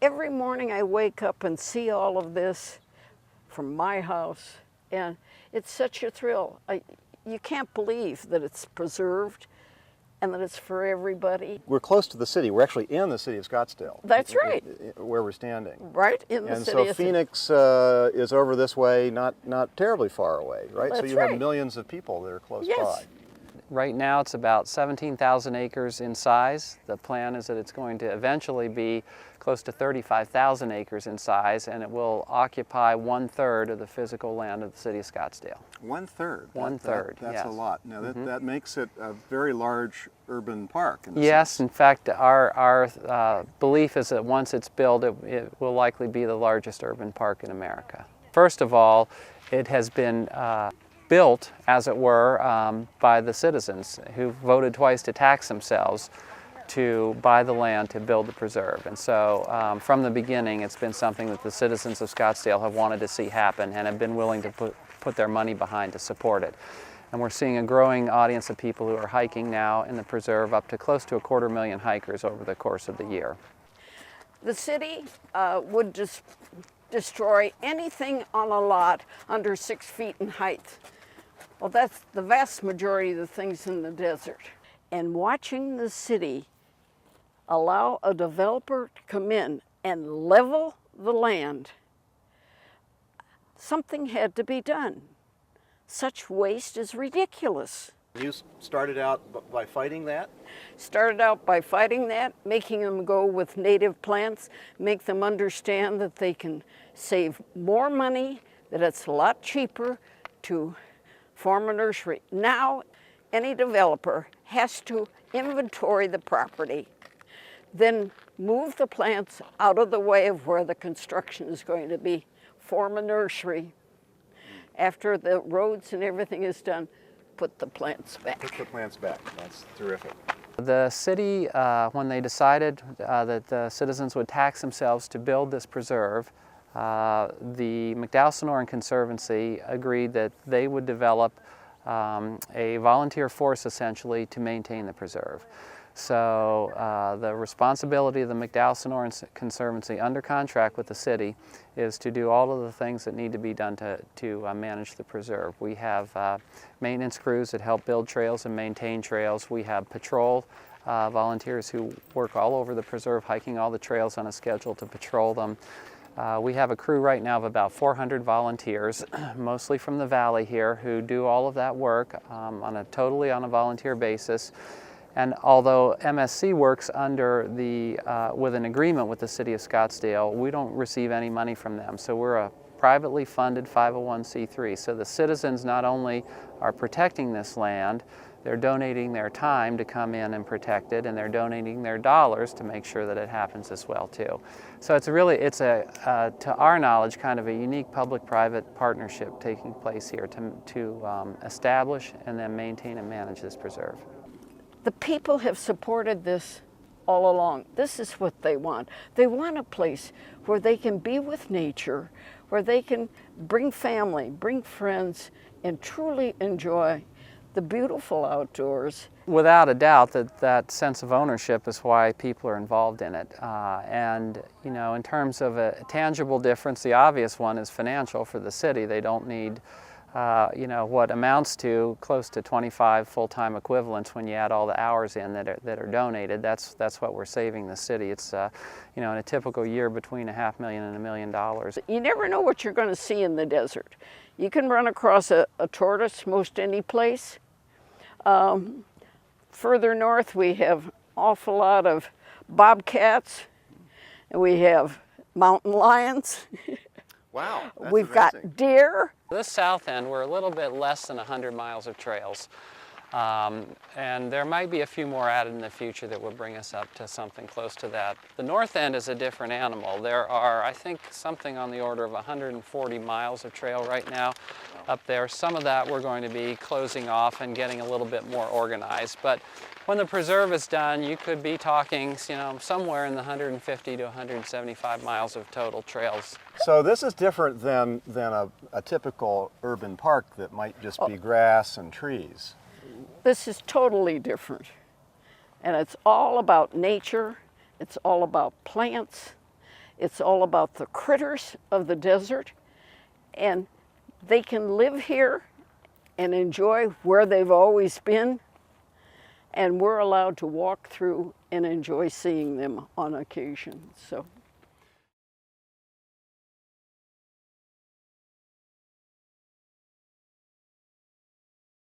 Every morning I wake up and see all of this from my house, and it's such a thrill. You can't believe that it's preserved and that it's for everybody. We're close to the city. We're actually in the city of Scottsdale. That's right. Where we're standing. Right in the city. And so Phoenix is over this way, not terribly far away, right? That's so you right. have millions of people that are close Yes. by. Right now it's about 17,000 acres in size. The plan is that it's going to eventually be close to 35,000 acres in size, and it will occupy 1/3 of the physical land of the city of Scottsdale. 1/3? 1/3, That's yes. a lot. Now that makes it a very large urban park. In a Yes, sense. in fact, our belief is that once it's built, it will likely be the largest urban park in America. First of all, it has been built, as it were, by the citizens who voted twice to tax themselves to buy the land to build the preserve. And so from the beginning, it's been something that the citizens of Scottsdale have wanted to see happen and have been willing to put their money behind to support it. And we're seeing a growing audience of people who are hiking now in the preserve, up to close to 250,000 hikers over the course of the year. The city would just destroy anything on a lot under 6 feet in height. Well, that's the vast majority of the things in the desert. And watching the city allow a developer to come in and level the land, something had to be done. Such waste is ridiculous. You started out by fighting that? Started out by fighting that, making them go with native plants, make them understand that they can save more money, that it's a lot cheaper to form a nursery. Now, any developer has to inventory the property, then move the plants out of the way of where the construction is going to be, form a nursery. After the roads and everything is done, put the plants back. Put the plants back. That's terrific. The city, when they decided that the citizens would tax themselves to build this preserve, the McDowell Sonoran Conservancy agreed that they would develop a volunteer force essentially to maintain the preserve. So the responsibility of the McDowell Sonoran Conservancy under contract with the city is to do all of the things that need to be done to manage the preserve. We have maintenance crews that help build trails and maintain trails. We have patrol volunteers who work all over the preserve, hiking all the trails on a schedule to patrol them. We have a crew right now of about 400 volunteers, mostly from the valley here, who do all of that work totally on a volunteer basis. And although MSC works under with an agreement with the city of Scottsdale, we don't receive any money from them. So we're a privately funded 501c3. So the citizens not only are protecting this land, they're donating their time to come in and protect it, and they're donating their dollars to make sure that it happens as well too. So it's to our knowledge, kind of a unique public-private partnership taking place here to establish and then maintain and manage this preserve. The people have supported this all along. This is what they want. They want a place where they can be with nature, where they can bring family, bring friends, and truly enjoy the beautiful outdoors. Without a doubt, that sense of ownership is why people are involved in it. And you know, in terms of a tangible difference, the obvious one is financial for the city. They don't need what amounts to close to 25 full-time equivalents when you add all the hours in that are donated. That's what we're saving the city. It's in a typical year between $500,000 and $1 million. You never know what you're going to see in the desert. You can run across a tortoise most any place. Further north we have an awful lot of bobcats, and we have mountain lions. Wow, that's We've amazing. got deer. This south end, we're a little bit less than 100 miles of trails. And there might be a few more added in the future that will bring us up to something close to that. The north end is a different animal. There are, I think, something on the order of 140 miles of trail right now up there. Some of that we're going to be closing off and getting a little bit more organized. But when the preserve is done, you could be talking, somewhere in the 150 to 175 miles of total trails. So this is different than a typical urban park that might just be grass and trees. This is totally different. And it's all about nature. It's all about plants. It's all about the critters of the desert, and they can live here and enjoy where they've always been, and we're allowed to walk through and enjoy seeing them on occasion. So